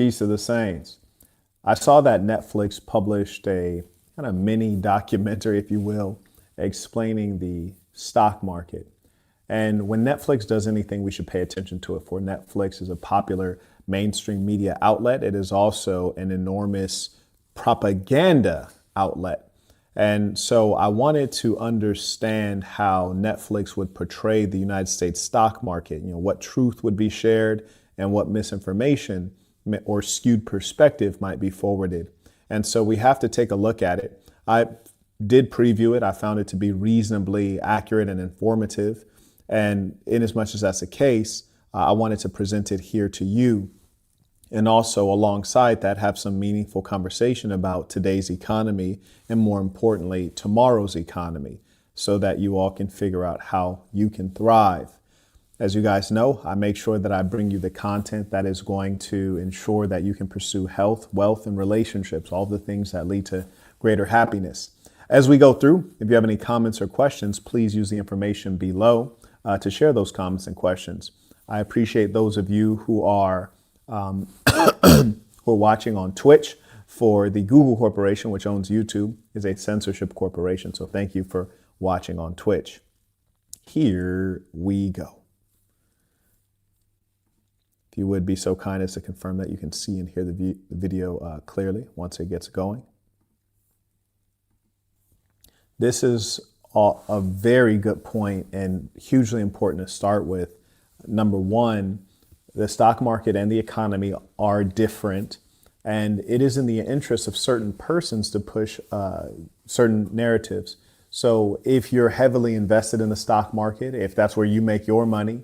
Peace to the Saints. I saw that Netflix published a kind of mini documentary, if you will, explaining the stock market. And when Netflix does anything, we should pay attention to it. For Netflix is a popular mainstream media outlet. It is also an enormous propaganda outlet. And so I wanted to understand how Netflix would portray the United States stock market, what truth would be shared and what misinformation or skewed perspective might be forwarded. And so we have to take a look at it. I did preview it. I found it to be reasonably accurate and informative. And in as much as that's the case, I wanted to present it here to you. And also alongside that, have some meaningful conversation about today's economy and more importantly, tomorrow's economy, so that you all can figure out how you can thrive. As you guys know, I make sure that I bring you the content that is going to ensure that you can pursue health, wealth, and relationships, all the things that lead to greater happiness. As we go through, if you have any comments or questions, please use the information below to share those comments and questions. I appreciate those of you who are who are watching on Twitch. For the Google Corporation, which owns YouTube, is a censorship corporation. So thank you for watching on Twitch. Here we go. If you would be so kind as to confirm that you can see and hear the video clearly once it gets going. This is a very good point and hugely important to start with. Number one, the stock market and the economy are different, and it is in the interest of certain persons to push certain narratives. So if you're heavily invested in the stock market, if that's where you make your money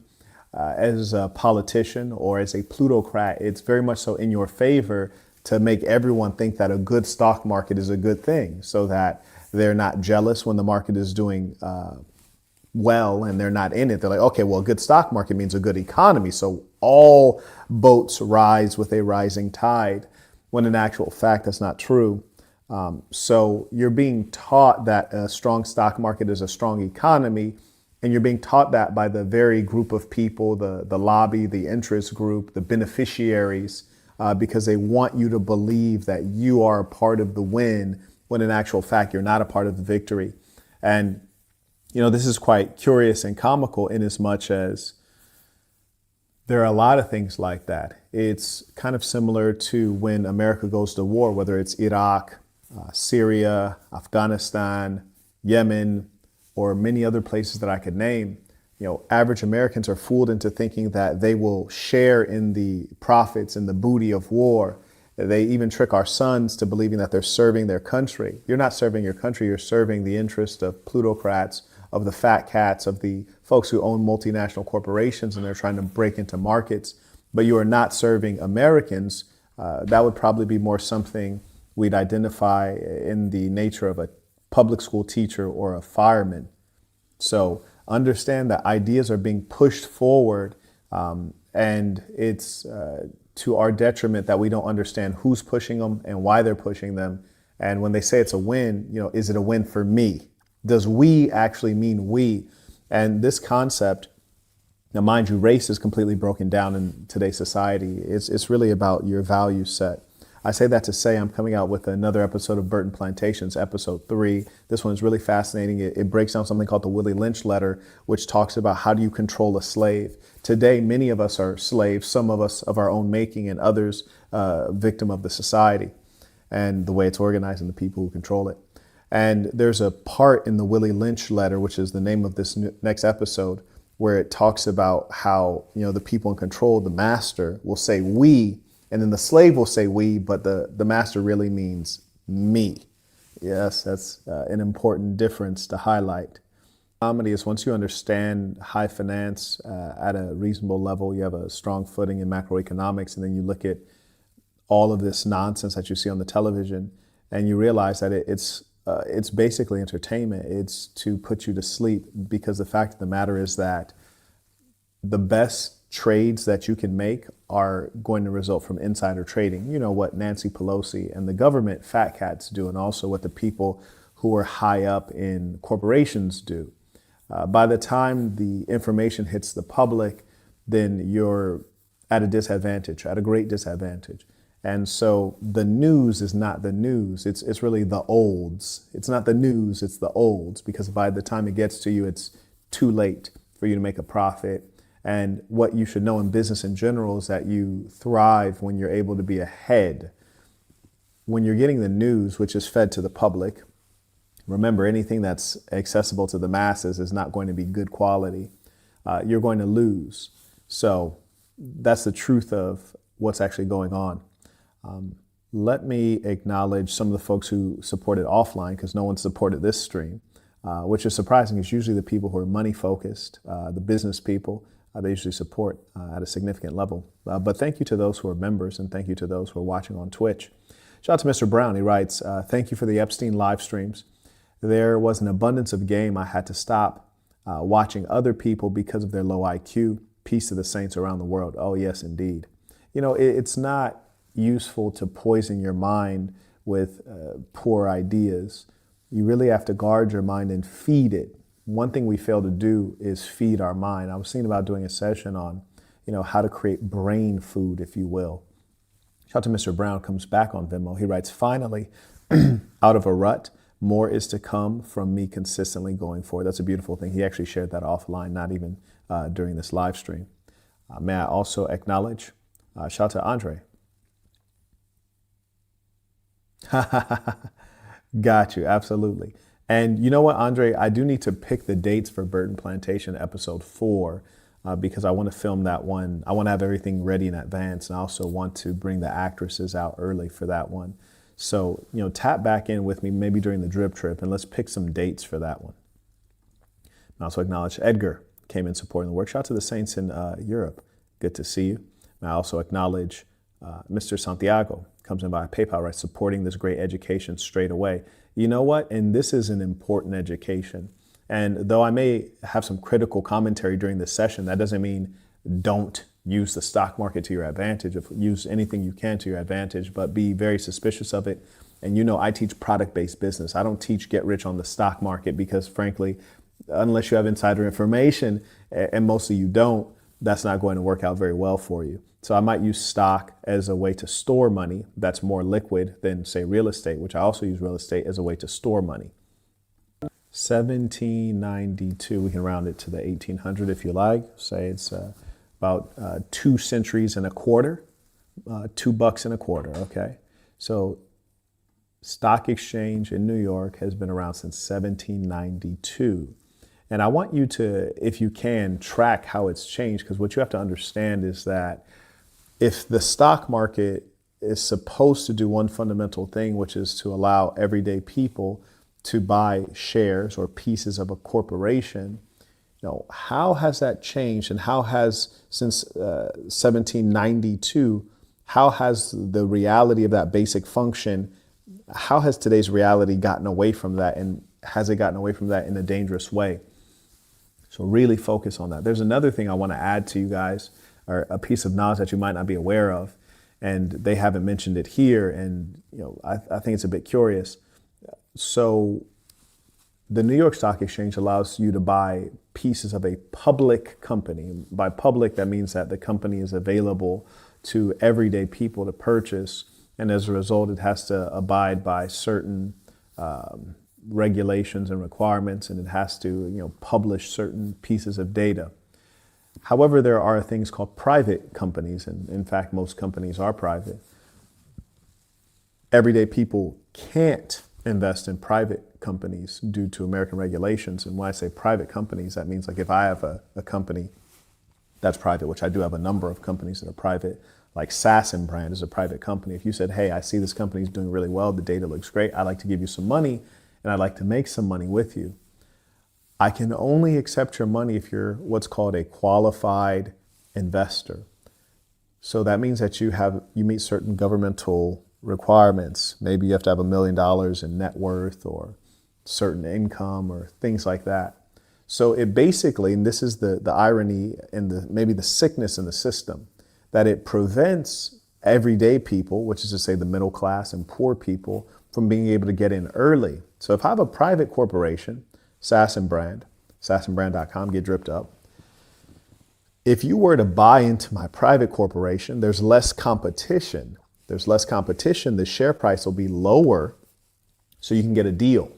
as a politician or as a plutocrat, it's very much so in your favor to make everyone think that a good stock market is a good thing, so that they're not jealous when the market is doing well and they're not in it. They're like, okay, well, a good stock market means a good economy, so all boats rise with a rising tide, when in actual fact that's not true. So you're being taught that a strong stock market is a strong economy, and you're being taught that by the very group of people, the lobby, the interest group, the beneficiaries, because they want you to believe that you are a part of the win, when in actual fact you're not a part of the victory. And this is quite curious and comical in as much as there are a lot of things like that. It's kind of similar to when America goes to war, whether it's Iraq, Syria, Afghanistan, Yemen, or many other places that I could name. Average Americans are fooled into thinking that they will share in the profits and the booty of war. They even trick our sons to believing that they're serving their country. You're not serving your country, you're serving the interest of plutocrats, of the fat cats, of the folks who own multinational corporations, and they're trying to break into markets. But you are not serving Americans. That would probably be more something we'd identify in the nature of a public school teacher or a fireman. So understand that ideas are being pushed forward, and it's to our detriment that we don't understand who's pushing them and why they're pushing them. And when they say it's a win, is it a win for me? Does we actually mean we? And this concept, now mind you, race is completely broken down in today's society. It's really about your value set. I say that to say I'm coming out with another episode of Burton Plantations, episode 3. This one is really fascinating. It breaks down something called the Willie Lynch letter, which talks about how do you control a slave. Today, many of us are slaves, some of us of our own making, and others victim of the society and the way it's organized and the people who control it. And there's a part in the Willie Lynch letter, which is the name of this next episode, where it talks about how, the people in control, the master, will say we, and then the slave will say we, but the master really means me. Yes, that's an important difference to highlight. Comedy is once you understand high finance at a reasonable level, you have a strong footing in macroeconomics, and then you look at all of this nonsense that you see on the television, and you realize that it's basically entertainment. It's to put you to sleep, because the fact of the matter is that the best trades that you can make are going to result from insider trading. You know what Nancy Pelosi and the government fat cats do, and also what the people who are high up in corporations do. By the time the information hits the public, then you're at a disadvantage, at a great disadvantage. And so the news is not the news. It's really the olds. It's not the news, it's the olds, because by the time it gets to you, it's too late for you to make a profit. And what you should know in business in general is that you thrive when you're able to be ahead. When you're getting the news, which is fed to the public, remember, anything that's accessible to the masses is not going to be good quality. You're going to lose. So that's the truth of what's actually going on. Let me acknowledge some of the folks who supported offline, because no one supported this stream, which is surprising. It's usually the people who are money focused, the business people. They usually support at a significant level. But thank you to those who are members, and thank you to those who are watching on Twitch. Shout out to Mr. Brown. He writes, thank you for the Epstein live streams. There was an abundance of game. I had to stop watching other people because of their low IQ. Peace to the saints around the world. Oh, yes, indeed. You know, it's not useful to poison your mind with poor ideas. You really have to guard your mind and feed it. One thing we fail to do is feed our mind. I was thinking about doing a session on, how to create brain food, if you will. Shout out to Mr. Brown, comes back on Venmo. He writes, finally, out of a rut, more is to come from me consistently going forward. That's a beautiful thing. He actually shared that offline, not even during this live stream. May I also acknowledge, shout out to Andre. Got you, absolutely. And you know what, Andre, I do need to pick the dates for Burton Plantation episode 4 because I want to film that one. I want to have everything ready in advance, and I also want to bring the actresses out early for that one. So, tap back in with me maybe during the drip trip, and let's pick some dates for that one. I also acknowledge Edgar came in supporting the workshop. To the Saints in Europe, good to see you. And I also acknowledge Mr. Santiago, comes in by PayPal, right, supporting this great education straight away. You know what? And this is an important education. And though I may have some critical commentary during this session, that doesn't mean don't use the stock market to your advantage. Use anything you can to your advantage, but be very suspicious of it. And I teach product-based business. I don't teach get rich on the stock market because, frankly, unless you have insider information, and mostly you don't, that's not going to work out very well for you. So I might use stock as a way to store money that's more liquid than, say, real estate, which I also use real estate as a way to store money. 1792, we can round it to the 1800 if you like. Say it's about 2 centuries and a quarter, $2.25, okay? So stock exchange in New York has been around since 1792. And I want you to, if you can, track how it's changed, because what you have to understand is that if the stock market is supposed to do one fundamental thing, which is to allow everyday people to buy shares or pieces of a corporation, how has that changed? And how has, since 1792, how has the reality of that basic function, how has today's reality gotten away from that? And has it gotten away from that in a dangerous way? So really focus on that. There's another thing I want to add to you guys, or a piece of knowledge that you might not be aware of, and they haven't mentioned it here. And I think it's a bit curious. So the New York Stock Exchange allows you to buy pieces of a public company. By public, that means that the company is available to everyday people to purchase, and as a result, it has to abide by certain regulations and requirements, and it has to publish certain pieces of data. However, there are things called private companies, and in fact, most companies are private. Everyday people can't invest in private companies due to American regulations. And when I say private companies, that means like if I have a company that's private, which I do have a number of companies that are private, like Sasson Brand is a private company. If you said, hey, I see this company is doing really well, the data looks great, I'd like to give you some money, and I'd like to make some money with you. I can only accept your money if you're what's called a qualified investor. So that means that you meet certain governmental requirements. Maybe you have to have $1 million in net worth or certain income or things like that. So it basically, and this is the irony and maybe the sickness in the system, that it prevents everyday people, which is to say the middle class and poor people, from being able to get in early. So if I have a private corporation, Sasson Brand, SassonBrand.com, get dripped up. If you were to buy into my private corporation, there's less competition. There's less competition. The share price will be lower so you can get a deal.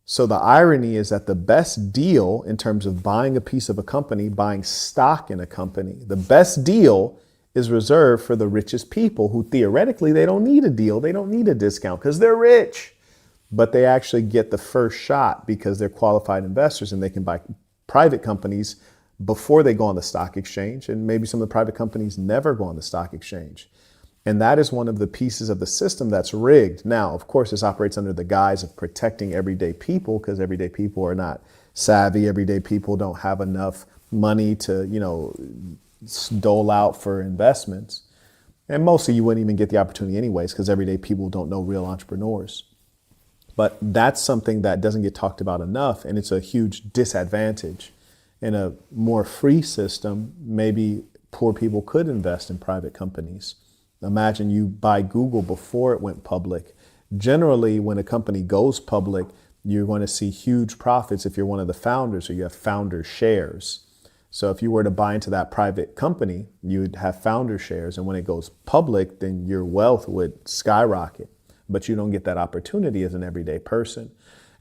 So the irony is that the best deal in terms of buying a piece of a company, buying stock in a company, the best deal is reserved for the richest people who theoretically, they don't need a deal. They don't need a discount because they're rich, but they actually get the first shot because they're qualified investors and they can buy private companies before they go on the stock exchange. And maybe some of the private companies never go on the stock exchange. And that is one of the pieces of the system that's rigged. Now, of course, this operates under the guise of protecting everyday people because everyday people are not savvy. Everyday people don't have enough money to, dole out for investments. And mostly you wouldn't even get the opportunity anyways because everyday people don't know real entrepreneurs. But that's something that doesn't get talked about enough, and it's a huge disadvantage. In a more free system, maybe poor people could invest in private companies. Imagine you buy Google before it went public. Generally, when a company goes public, you're going to see huge profits if you're one of the founders or you have founder shares. So if you were to buy into that private company, you'd have founder shares. And when it goes public, then your wealth would skyrocket. But you don't get that opportunity as an everyday person.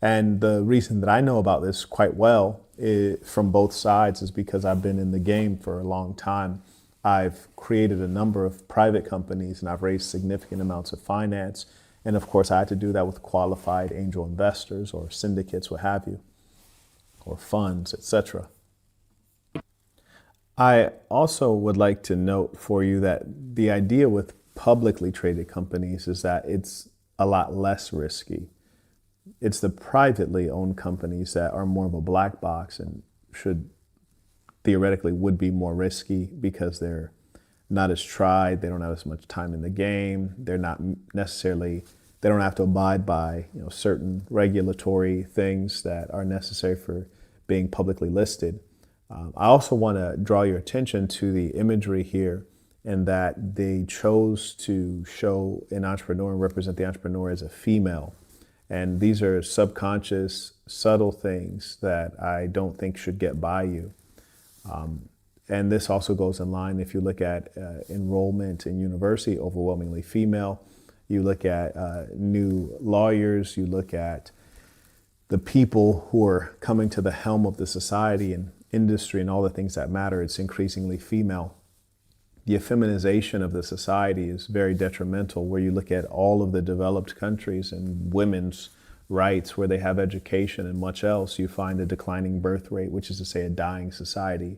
And the reason that I know about this quite well from both sides is because I've been in the game for a long time. I've created a number of private companies and I've raised significant amounts of finance. And of course, I had to do that with qualified angel investors or syndicates, what have you, or funds, etc. I also would like to note for you that the idea with publicly traded companies is that it's a lot less risky. It's the privately owned companies that are more of a black box and theoretically would be more risky because they're not as tried. They don't have as much time in the game. They're not necessarily, they don't have to abide by certain regulatory things that are necessary for being publicly listed. I also want to draw your attention to the imagery here and that they chose to show an entrepreneur and represent the entrepreneur as a female. And these are subconscious, subtle things that I don't think should get by you. And this also goes in line if you look at enrollment in university, overwhelmingly female. You look at new lawyers, you look at the people who are coming to the helm of the society and industry and all the things that matter, it's increasingly female. The effeminization of the society is very detrimental where you look at all of the developed countries and women's rights where they have education and much else, you find a declining birth rate, which is to say a dying society.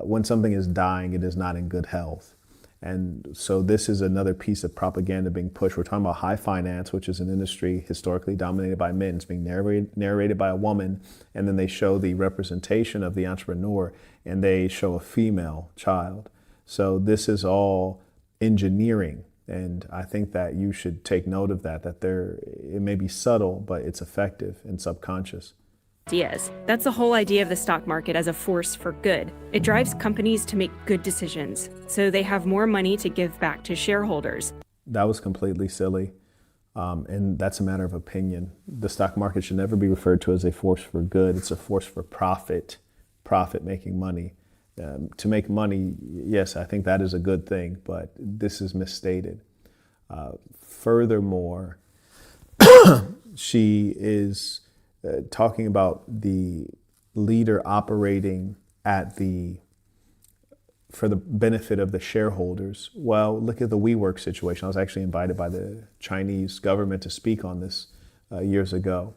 When something is dying, it is not in good health. And so this is another piece of propaganda being pushed. We're talking about high finance, which is an industry historically dominated by men. It's being narrated by a woman, and then they show the representation of the entrepreneur, and they show a female child. So this is all engineering, and I think that you should take note of that it may be subtle, but it's effective and subconscious. Ideas. That's the whole idea of the stock market as a force for good. It drives companies to make good decisions, so they have more money to give back to shareholders. That was completely silly, and that's a matter of opinion. The stock market should never be referred to as a force for good. It's a force for profit making money. To make money, yes, I think that is a good thing, but this is misstated. Furthermore, she is talking about the leader operating for the benefit of the shareholders. Well, look at the WeWork situation. I was actually invited by the Chinese government to speak on this years ago.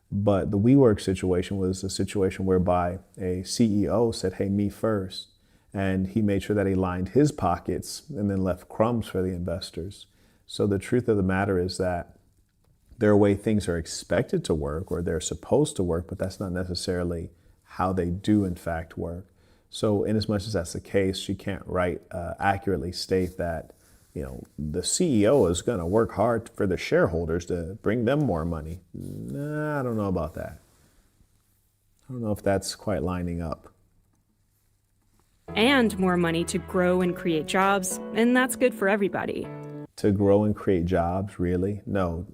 But the WeWork situation was a situation whereby a CEO said, hey, me first. And he made sure that he lined his pockets and then left crumbs for the investors. So the truth of the matter is that there are ways things are expected to work or they're supposed to work, but that's not necessarily how they do in fact work. So in as much as that's the case, she can't accurately state that the CEO is going to work hard for the shareholders to bring them more money. Nah, I don't know about that. I don't know if that's quite lining up. And more money to grow and create jobs, and that's good for everybody. To grow and create jobs, really? No,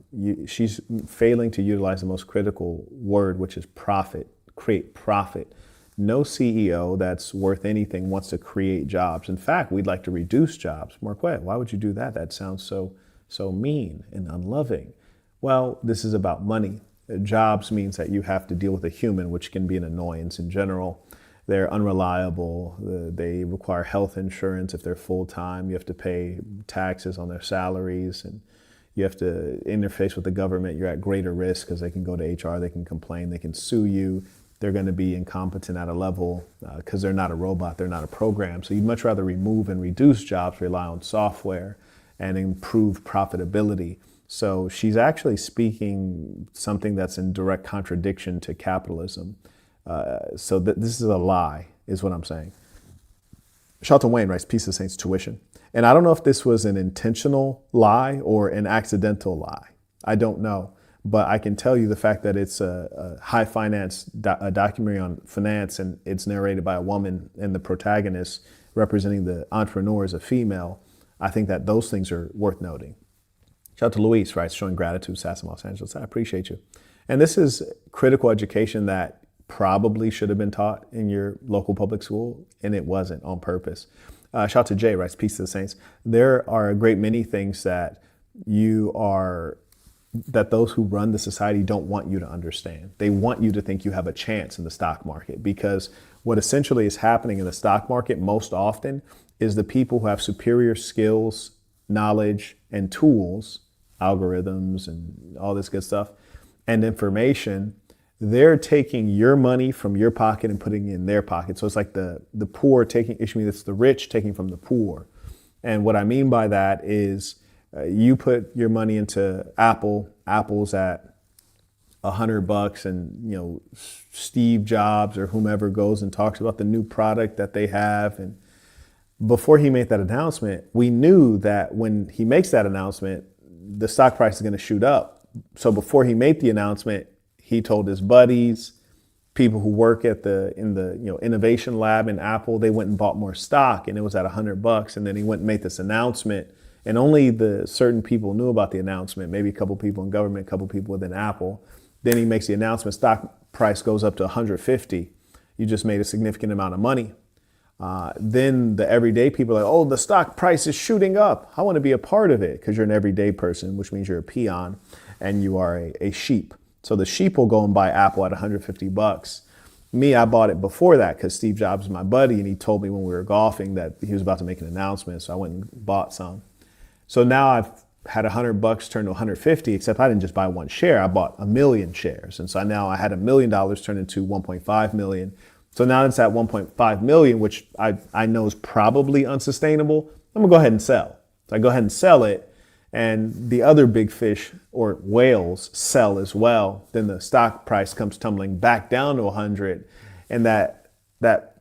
she's failing to utilize the most critical word, which is profit, create profit. No CEO that's worth anything wants to create jobs. In fact, we'd like to reduce jobs. Marquette, why would you do that? That sounds so mean and unloving. Well, this is about money. Jobs means that you have to deal with a human, which can be an annoyance in general. They're unreliable. They require health insurance if they're full-time. You have to pay taxes on their salaries, and you have to interface with the government. You're at greater risk because they can go to HR, they can complain, they can sue you. They're going to be incompetent at a level because they're not a robot, they're not a program. So you'd much rather remove and reduce jobs, rely on software, and improve profitability. So she's actually speaking something that's in direct contradiction to capitalism. So this is a lie, is what I'm saying. Shelton Wayne writes, Peace of the Saints, tuition. And I don't know if this was an intentional lie or an accidental lie. I don't know. But I can tell you the fact that it's a high finance a documentary on finance, and it's narrated by a woman, and the protagonist representing the entrepreneur is a female. I think that those things are worth noting. Shout out to Luis, right? Showing gratitude, Sassam, Los Angeles. I appreciate you. And this is critical education that probably should have been taught in your local public school, and it wasn't on purpose. Shout out to Jay, writes, Peace to the Saints. There are a great many things that that those who run the society don't want you to understand. They want you to think you have a chance in the stock market, because what essentially is happening in the stock market most often is the people who have superior skills, knowledge, and tools, algorithms and all this good stuff, and information, they're taking your money from your pocket and putting it in their pocket. So it's like the poor taking, it's the rich taking from the poor. And what I mean by that is you put your money into Apple's at $100, and Steve Jobs or whomever goes and talks about the new product that they have. And before he made that announcement, we knew that when he makes that announcement, the stock price is going to shoot up. So before he made the announcement, he told his buddies, people who work in the innovation lab in Apple, they went and bought more stock, and it was at $100. And then he went and made this announcement, and only the certain people knew about the announcement, maybe a couple people in government, a couple people within Apple. Then he makes the announcement, stock price goes up to 150. You just made a significant amount of money. Then the everyday people are like, oh, the stock price is shooting up. I want to be a part of it, because you're an everyday person, which means you're a peon and you are a sheep. So the sheep will go and buy Apple at $150. Me, I bought it before that because Steve Jobs is my buddy, and he told me when we were golfing that he was about to make an announcement. So I went and bought some. So now I've had $100 turn to 150, except I didn't just buy one share. I bought 1 million shares. And so now I had $1 million turn into 1.5 million. So now it's at 1.5 million, which I know is probably unsustainable. I'm gonna go ahead and sell. So I go ahead and sell it, and the other big fish or whales sell as well. Then the stock price comes tumbling back down to 100, and that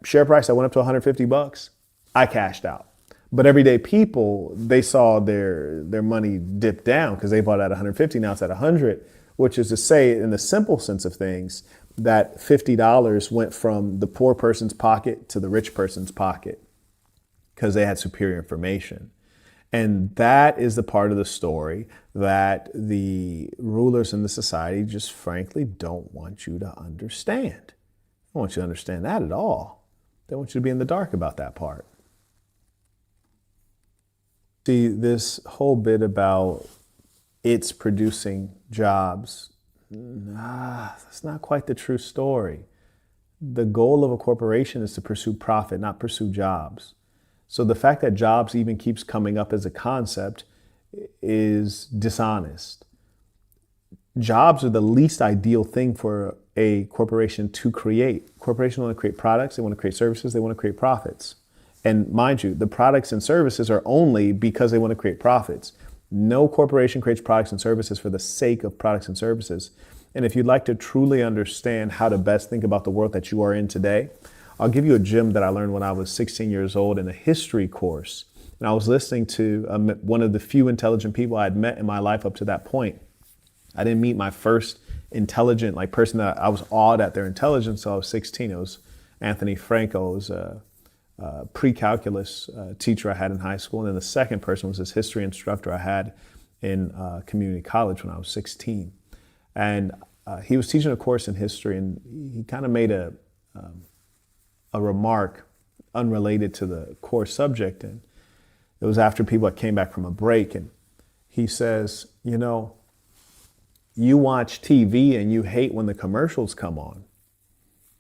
share price that went up to $150, I cashed out. But everyday people, they saw their money dip down because they bought at 150, now it's at 100, which is to say, in the simple sense of things, that $50 went from the poor person's pocket to the rich person's pocket because they had superior information. And that is the part of the story that the rulers in the society just frankly don't want you to understand. They don't want you to understand that at all. They want you to be in the dark about that part. See, this whole bit about it's producing jobs, that's not quite the true story. The goal of a corporation is to pursue profit, not pursue jobs. So the fact that jobs even keeps coming up as a concept is dishonest. Jobs are the least ideal thing for a corporation to create. Corporations want to create products, they want to create services, they want to create profits. And mind you, the products and services are only because they want to create profits. No corporation creates products and services for the sake of products and services. And if you'd like to truly understand how to best think about the world that you are in today, I'll give you a gem that I learned when I was 16 years old in a history course. And I was listening to one of the few intelligent people I had met in my life up to that point. I didn't meet my first intelligent person that I was awed at their intelligence until I was 16. It was Anthony Franco. It was a pre-calculus teacher I had in high school. And then the second person was this history instructor I had in community college when I was 16. And he was teaching a course in history, and he kind of made a remark unrelated to the core subject. And it was after people that came back from a break. And he says, you know, you watch TV and you hate when the commercials come on.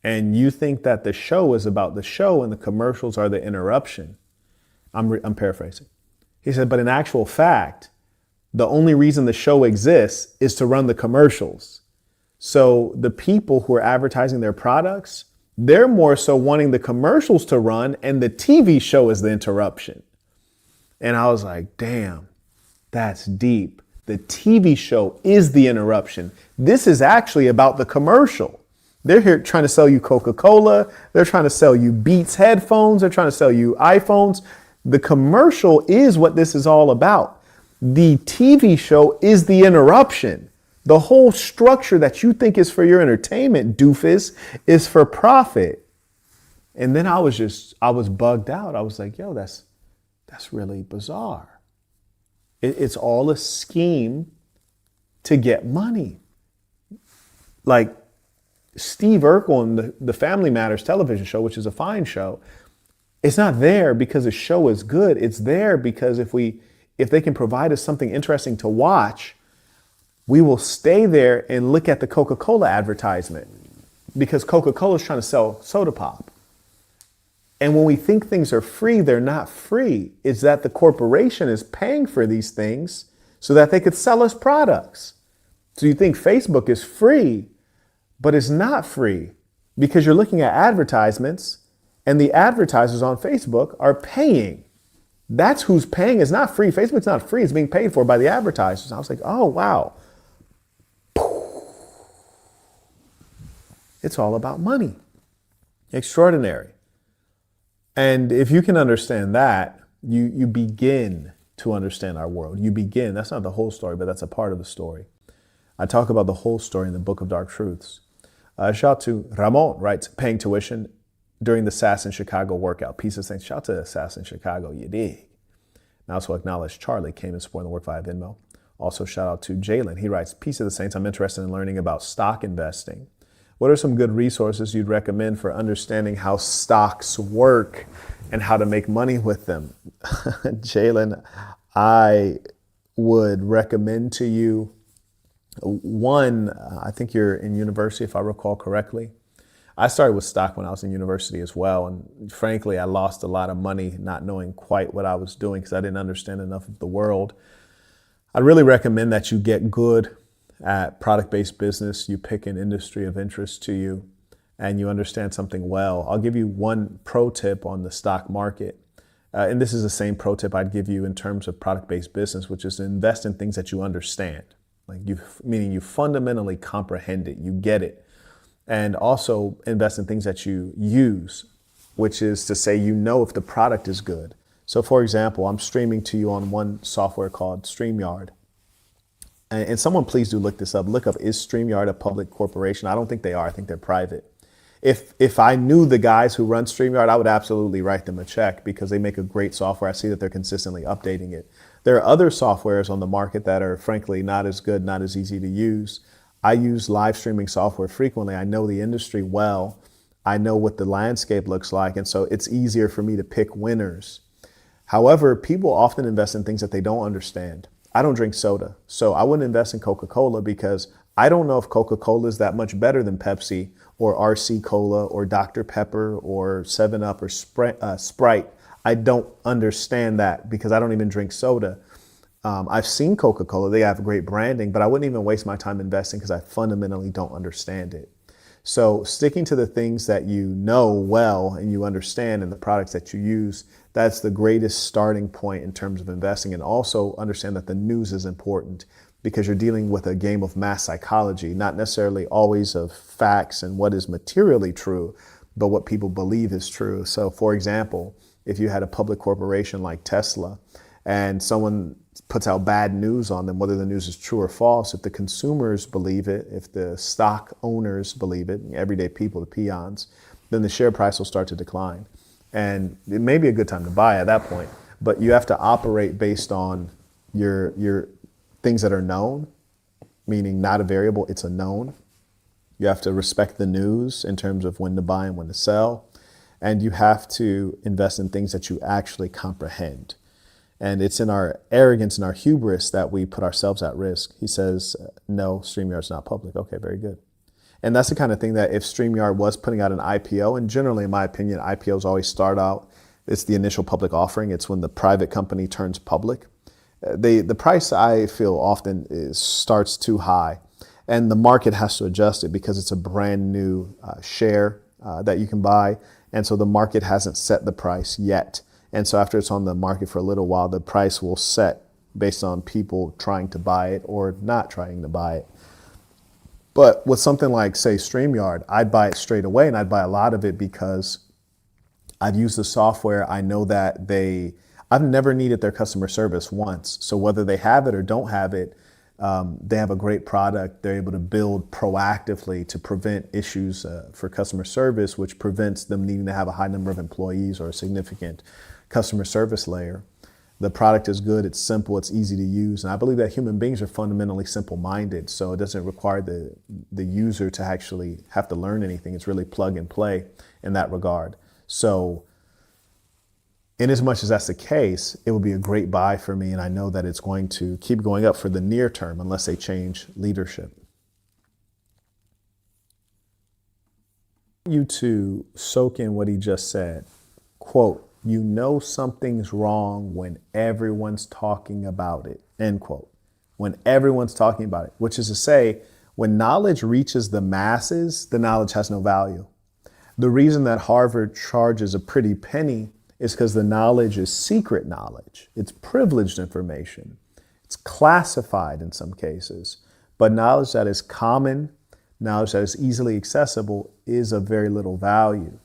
And you think that the show is about the show and the commercials are the interruption. I'm paraphrasing. He said, but in actual fact, the only reason the show exists is to run the commercials. So the people who are advertising their products, they're more so wanting the commercials to run and the TV show is the interruption. And I was like, damn, that's deep. The TV show is the interruption. This is actually about the commercial. They're here trying to sell you Coca-Cola. They're trying to sell you Beats headphones. They're trying to sell you iPhones. The commercial is what this is all about. The TV show is the interruption. The whole structure that you think is for your entertainment, doofus, is for profit. And then I was bugged out. I was like, yo, that's really bizarre. It's all a scheme to get money. Like Steve Urkel and the Family Matters television show, which is a fine show, it's not there because the show is good. It's there because if they can provide us something interesting to watch, we will stay there and look at the Coca-Cola advertisement because Coca-Cola is trying to sell soda pop. And when we think things are free, they're not free. It's that the corporation is paying for these things so that they could sell us products. So you think Facebook is free, but it's not free because you're looking at advertisements and the advertisers on Facebook are paying. That's who's paying. It's not free. Facebook's not free. It's being paid for by the advertisers. I was like, oh, wow. It's all about money. Extraordinary. And if you can understand that, you begin to understand our world. You begin. That's not the whole story, but that's a part of the story. I talk about the whole story in the Book of Dark Truths. Shout out to Ramon, writes, paying tuition during the SAS in Chicago workout. Peace of Saints. Shout out to SAS in Chicago, you dig. I also acknowledge Charlie came and supporting the work via Venmo. Also shout out to Jalen. He writes, Peace of the Saints. I'm interested in learning about stock investing. What are some good resources you'd recommend for understanding how stocks work and how to make money with them? Jalen, I would recommend to you one, I think you're in university, if I recall correctly. I started with stock when I was in university as well. And frankly, I lost a lot of money not knowing quite what I was doing because I didn't understand enough of the world. I'd really recommend that you get good at product-based business. You pick an industry of interest to you and you understand something well. I'll give you one pro tip on the stock market. And this is the same pro tip I'd give you in terms of product-based business, which is to invest in things that you understand. Meaning you fundamentally comprehend it, you get it. And also invest in things that you use, which is to say, you know, if the product is good. So for example, I'm streaming to you on one software called StreamYard. And someone please do look this up. Look up, is StreamYard a public corporation? I don't think they are. I think they're private. If I knew the guys who run StreamYard, I would absolutely write them a check because they make a great software. I see that they're consistently updating it. There are other softwares on the market that are frankly not as good, not as easy to use. I use live streaming software frequently. I know the industry well. I know what the landscape looks like. And so it's easier for me to pick winners. However, people often invest in things that they don't understand. I don't drink soda, so I wouldn't invest in Coca-Cola because I don't know if Coca-Cola is that much better than Pepsi or RC Cola or Dr. Pepper or 7-Up or Sprite. I don't understand that because I don't even drink soda. I've seen Coca-Cola. They have great branding, but I wouldn't even waste my time investing because I fundamentally don't understand it. So sticking to the things that you know well and you understand and the products that you use, that's the greatest starting point in terms of investing. And also understand that the news is important because you're dealing with a game of mass psychology, not necessarily always of facts and what is materially true, but what people believe is true. So for example, if you had a public corporation like Tesla and someone puts out bad news on them, whether the news is true or false, if the consumers believe it, if the stock owners believe it, everyday people, the peons, then the share price will start to decline. And it may be a good time to buy at that point, but you have to operate based on your things that are known, meaning not a variable, it's a known. You have to respect the news in terms of when to buy and when to sell. And you have to invest in things that you actually comprehend. And it's in our arrogance and our hubris that we put ourselves at risk. He says, no, StreamYard's not public. Okay, very good. And that's the kind of thing that if StreamYard was putting out an IPO, and generally, in my opinion, IPOs always start out, it's the initial public offering. It's when the private company turns public. The price, I feel, often starts too high. And the market has to adjust it because it's a brand new share that you can buy. And so the market hasn't set the price yet. And so after it's on the market for a little while, the price will set based on people trying to buy it or not trying to buy it. But with something like, say, StreamYard, I'd buy it straight away, and I'd buy a lot of it because I've used the software. I know that I've never needed their customer service once. So whether they have it or don't have it, they have a great product. They're able to build proactively to prevent issues for customer service, which prevents them needing to have a high number of employees or a significant customer service layer. The product is good, it's simple, it's easy to use. And I believe that human beings are fundamentally simple-minded, so it doesn't require the user to actually have to learn anything. It's really plug and play in that regard. So in as much as that's the case, it will be a great buy for me, and I know that it's going to keep going up for the near term unless they change leadership. You to soak in what he just said. Quote, you know something's wrong when everyone's talking about it, end quote. When everyone's talking about it, which is to say, when knowledge reaches the masses, the knowledge has no value. The reason that Harvard charges a pretty penny is because the knowledge is secret knowledge. It's privileged information. It's classified in some cases, but knowledge that is common, knowledge that is easily accessible is of very little value.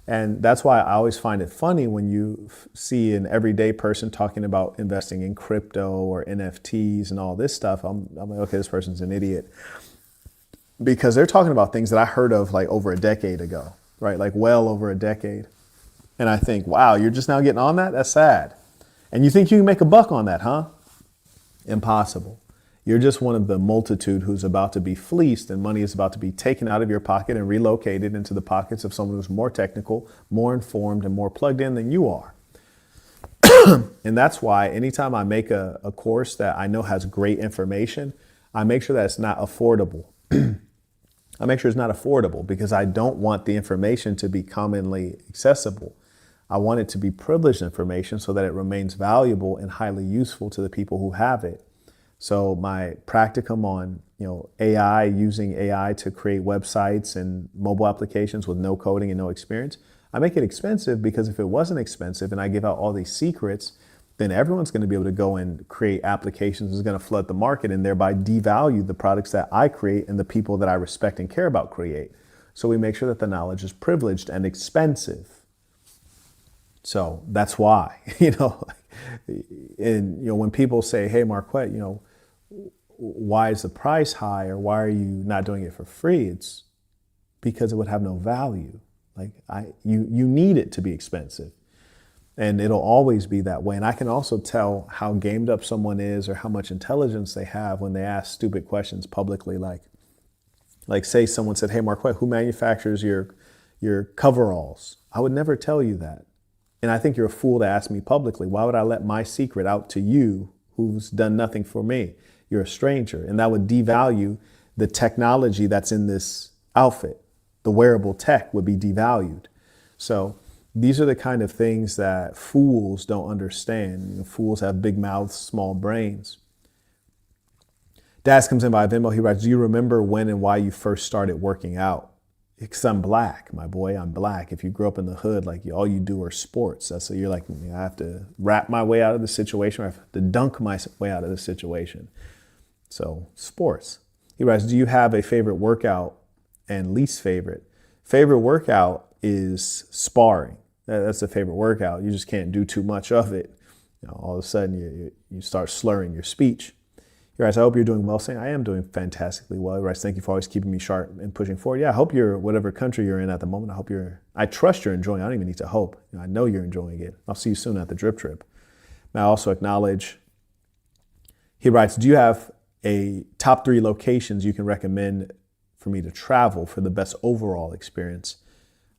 And that's why I always find it funny when you see an everyday person talking about investing in crypto or NFTs and all this stuff. I'm like, okay, this person's an idiot. Because they're talking about things that I heard of like over a decade ago, right? Like well over a decade. And I think, wow, you're just now getting on that? That's sad. And you think you can make a buck on that, huh? Impossible. You're just one of the multitude who's about to be fleeced, and money is about to be taken out of your pocket and relocated into the pockets of someone who's more technical, more informed, and more plugged in than you are. And that's why anytime I make a course that I know has great information, I make sure that it's not affordable. I make sure it's not affordable because I don't want the information to be commonly accessible. I want it to be privileged information so that it remains valuable and highly useful to the people who have it. So my practicum on AI, using AI to create websites and mobile applications with no coding and no experience, I make it expensive because if it wasn't expensive and I give out all these secrets, then everyone's going to be able to go and create applications. It's going to flood the market and thereby devalue the products that I create and the people that I respect and care about create. So we make sure that the knowledge is privileged and expensive. So that's why, when people say, hey, Marquette, why is the price high or why are you not doing it for free? It's because it would have no value. You need it to be expensive. And it'll always be that way. And I can also tell how gamed up someone is or how much intelligence they have when they ask stupid questions publicly. Like say someone said, hey, Marquette, who manufactures your coveralls? I would never tell you that. And I think you're a fool to ask me publicly. Why would I let my secret out to you who's done nothing for me? You're a stranger. And that would devalue the technology that's in this outfit. The wearable tech would be devalued. So these are the kind of things that fools don't understand. Fools have big mouths, small brains. Daz comes in via Venmo. He writes, do you remember when and why you first started working out? Because I'm black, my boy, I'm black. If you grew up in the hood, all you do are sports. So you're like, I have to rap my way out of the situation, or I have to dunk my way out of the situation. So sports. He writes, do you have a favorite workout and least favorite? Favorite workout is sparring. That's a favorite workout. You just can't do too much of it. All of a sudden you start slurring your speech. He writes, I hope you're doing well. Saying, I am doing fantastically well. He writes, thank you for always keeping me sharp and pushing forward. Yeah, I hope you're, whatever country you're in at the moment, I trust you're enjoying it. I don't even need to hope. I know you're enjoying it. I'll see you soon at the drip trip. May I also acknowledge, he writes, do you have a top 3 locations you can recommend for me to travel for the best overall experience?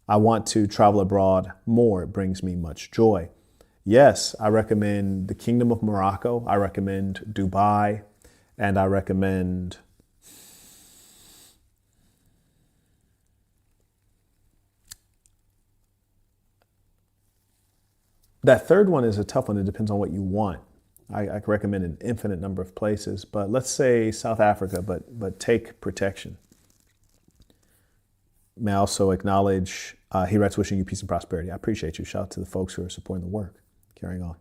I want to travel abroad more. It brings me much joy. Yes, I recommend the Kingdom of Morocco. I recommend Dubai. And I recommend that third one is a tough one. It depends on what you want. I can recommend an infinite number of places, but let's say South Africa, but take protection. May I also acknowledge, he writes, wishing you peace and prosperity. I appreciate you. Shout out to the folks who are supporting the work. Carrying on.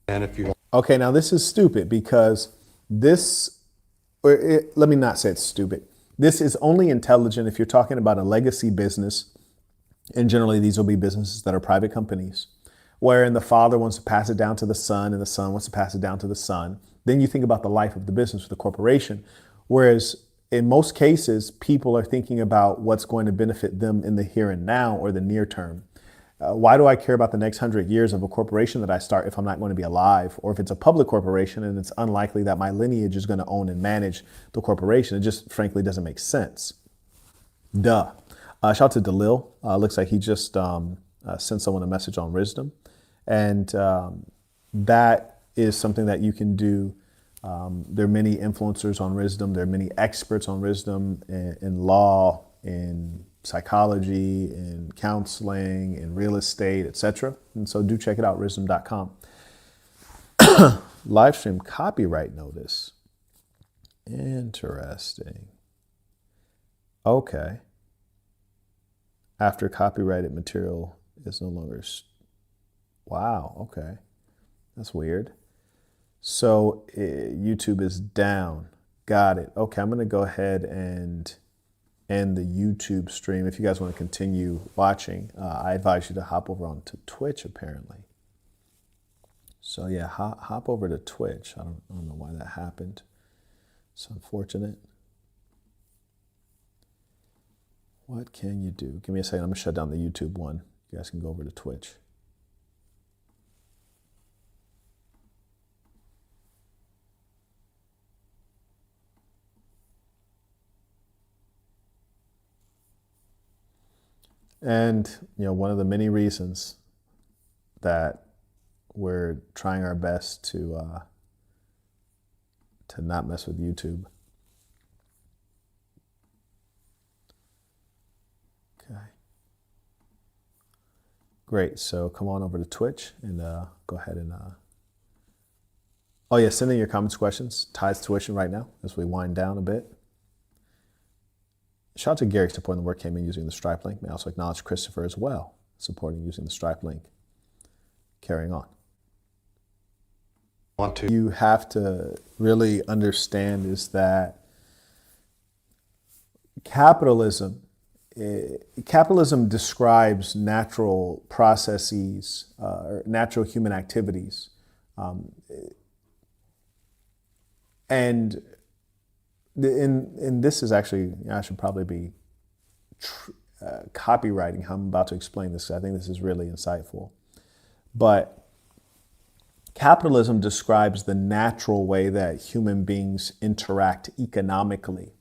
And if you Okay, now this is stupid because let me not say it's stupid. This is only intelligent if you're talking about a legacy business, and generally these will be businesses that are private companies, wherein the father wants to pass it down to the son and the son wants to pass it down to the son. Then you think about the life of the business or the corporation. Whereas in most cases, people are thinking about what's going to benefit them in the here and now or the near term. Why do I care about the next 100 years of a corporation that I start if I'm not going to be alive? Or if it's a public corporation and it's unlikely that my lineage is going to own and manage the corporation? It just frankly doesn't make sense. Duh. Shout out to Dalil. Looks like he just sent someone a message on Wisdom. And that is something that you can do. There are many influencers on Wisdom. There are many experts on Wisdom in law, in psychology, in counseling, in real estate, etc. And so do check it out, wisdom.com. Live stream copyright notice. Interesting. Okay. After copyrighted material is no longer... Wow, okay. That's weird. So YouTube is down. Got it. Okay, I'm going to go ahead and end the YouTube stream. If you guys want to continue watching, I advise you to hop over onto Twitch, apparently. So yeah, hop over to Twitch. I don't know why that happened. It's unfortunate. What can you do? Give me a second. I'm going to shut down the YouTube one. You guys can go over to Twitch. And, one of the many reasons that we're trying our best to not mess with YouTube. Okay. Great. So come on over to Twitch and go ahead and... Oh yeah, send in your comments, questions. Ty's tuition right now as we wind down a bit. Shout out to Gary supporting the work, came in using the Stripe link. May I also acknowledge Christopher as well, supporting using the Stripe link. Carrying on. You have to really understand is that capitalism describes natural processes, or natural human activities. And this is actually, I should probably be copywriting how I'm about to explain this. I think this is really insightful. But capitalism describes the natural way that human beings interact economically.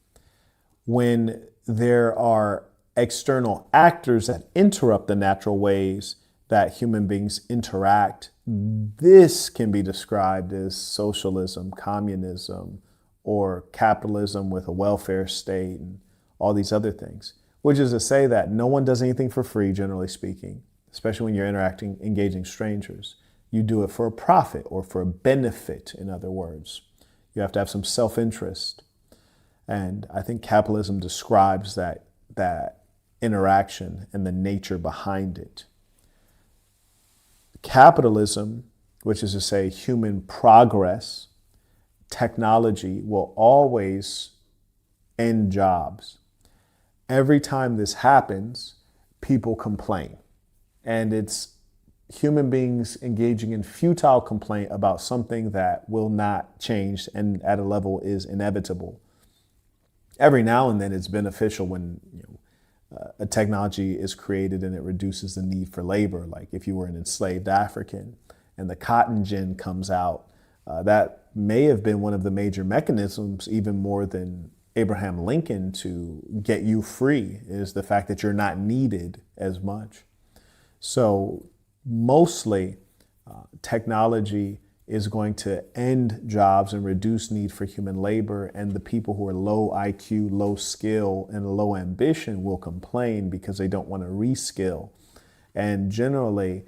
When there are external actors that interrupt the natural ways that human beings interact, this can be described as socialism, communism, or capitalism with a welfare state and all these other things, which is to say that no one does anything for free, generally speaking, especially when you're engaging strangers. You do it for a profit or for a benefit, in other words. You have to have some self-interest. And I think capitalism describes that interaction and the nature behind it. Capitalism, which is to say human progress, technology, will always end jobs. Every time this happens, people complain. And it's human beings engaging in futile complaint about something that will not change and at a level is inevitable. Every now and then it's beneficial when a technology is created and it reduces the need for labor. Like if you were an enslaved African and the cotton gin comes out, that may have been one of the major mechanisms, even more than Abraham Lincoln to get you free, is the fact that you're not needed as much. So mostly technology is going to end jobs and reduce need for human labor, and the people who are low IQ, low skill, and low ambition will complain because they don't want to reskill. And generally,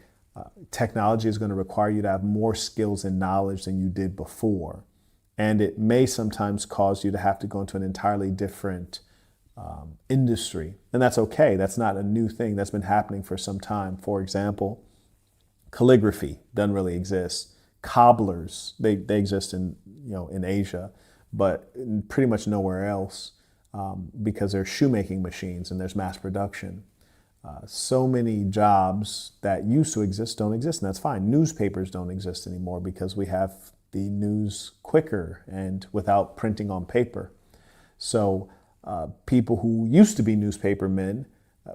technology is going to require you to have more skills and knowledge than you did before. And it may sometimes cause you to have to go into an entirely different industry. And that's okay. That's not a new thing. That's been happening for some time. For example, calligraphy doesn't really exist. Cobblers, they exist in Asia, but pretty much nowhere else because there's shoemaking machines and there's mass production. So many jobs that used to exist don't exist, and that's fine. Newspapers don't exist anymore because we have the news quicker and without printing on paper. So people who used to be newspapermen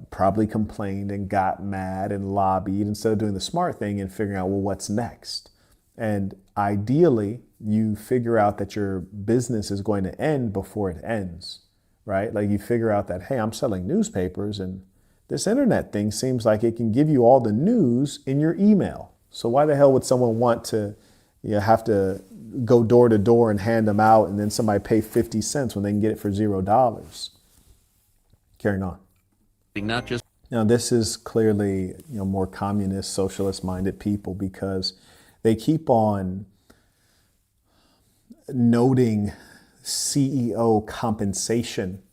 probably complained and got mad and lobbied instead of doing the smart thing and figuring out, well, what's next? And ideally, you figure out that your business is going to end before it ends, right? Like you figure out that, hey, I'm selling newspapers and this internet thing seems like it can give you all the news in your email. So why the hell would someone want to have to go door to door and hand them out and then somebody pay 50 cents when they can get it for $0? Carrying on. Not just Now, this is clearly more communist, socialist minded people because they keep on noting CEO compensation.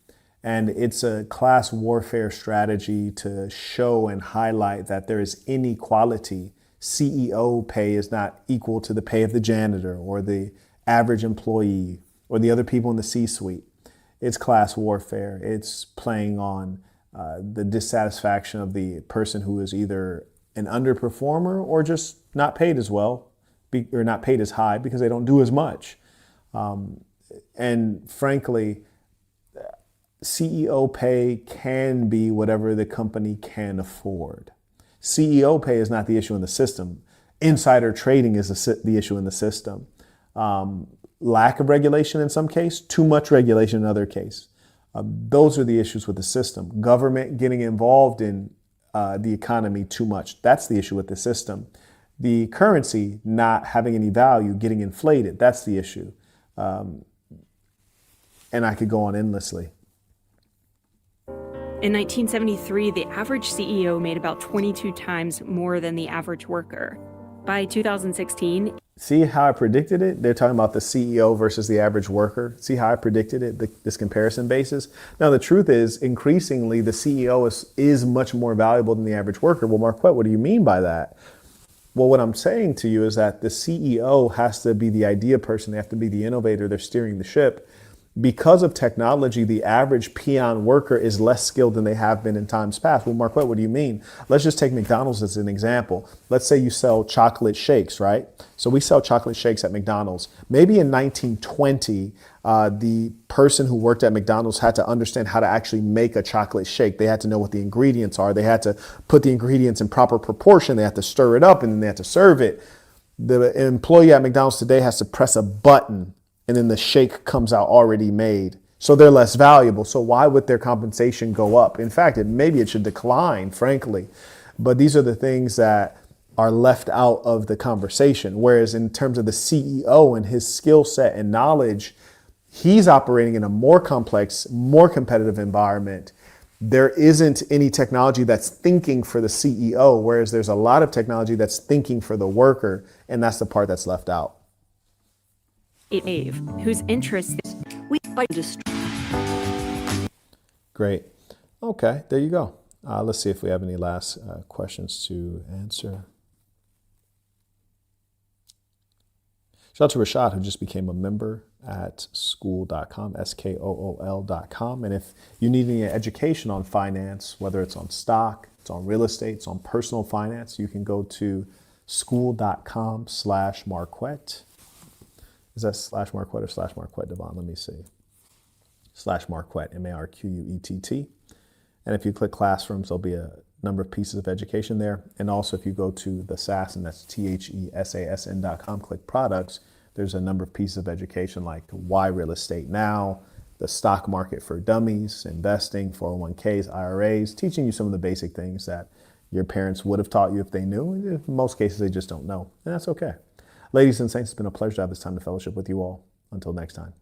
And it's a class warfare strategy to show and highlight that there is inequality. CEO pay is not equal to the pay of the janitor or the average employee or the other people in the C-suite. It's class warfare. It's playing on the dissatisfaction of the person who is either an underperformer or just not paid as well or not paid as high because they don't do as much. And frankly, CEO pay can be whatever the company can afford. CEO pay is not the issue in the system. Insider trading is the issue in the system. Lack of regulation in some case, too much regulation in other case. Those are the issues with the system. Government getting involved in the economy too much. That's the issue with the system. The currency not having any value, getting inflated. That's the issue. And I could go on endlessly. In 1973, the average CEO made about 22 times more than the average worker. By 2016, see how I predicted it? They're talking about the CEO versus the average worker. See how I predicted it, this comparison basis? Now, the truth is, increasingly, the CEO is much more valuable than the average worker. Well, Marquette, what do you mean by that? Well, what I'm saying to you is that the CEO has to be the idea person. They have to be the innovator. They're steering the ship. Because of technology, the average peon worker is less skilled than they have been in times past. Well, Marquette, what do you mean? Let's just take McDonald's as an example. Let's say you sell chocolate shakes, right? So we sell chocolate shakes at McDonald's. Maybe in 1920, the person who worked at McDonald's had to understand how to actually make a chocolate shake. They had to know what the ingredients are. They had to put the ingredients in proper proportion. They had to stir it up and then they had to serve it. The employee at McDonald's today has to press a button and then the shake comes out already made. So they're less valuable. So why would their compensation go up? In fact, maybe it should decline, frankly. But these are the things that are left out of the conversation. Whereas in terms of the CEO and his skill set and knowledge, he's operating in a more complex, more competitive environment. There isn't any technology that's thinking for the CEO, whereas there's a lot of technology that's thinking for the worker. And that's the part that's left out. Dave, whose interests we fight destroy. Great. Okay, there you go. Let's see if we have any last questions to answer. Shout out to Rashad, who just became a member at school.com, SKOOL.com. And if you need any education on finance, whether it's on stock, it's on real estate, it's on personal finance, you can go to school.com/Marquette. Is that /Marquette or /Marquette Devon? Let me see. /Marquette, MARQUETT. And if you click classrooms, there'll be a number of pieces of education there. And also if you go to the SASN, and that's THESASN.com, click products, there's a number of pieces of education like why real estate now, the stock market for dummies, investing, 401ks, IRAs, teaching you some of the basic things that your parents would have taught you if they knew. In most cases, they just don't know, and that's okay. Ladies and saints, it's been a pleasure to have this time to fellowship with you all. Until next time.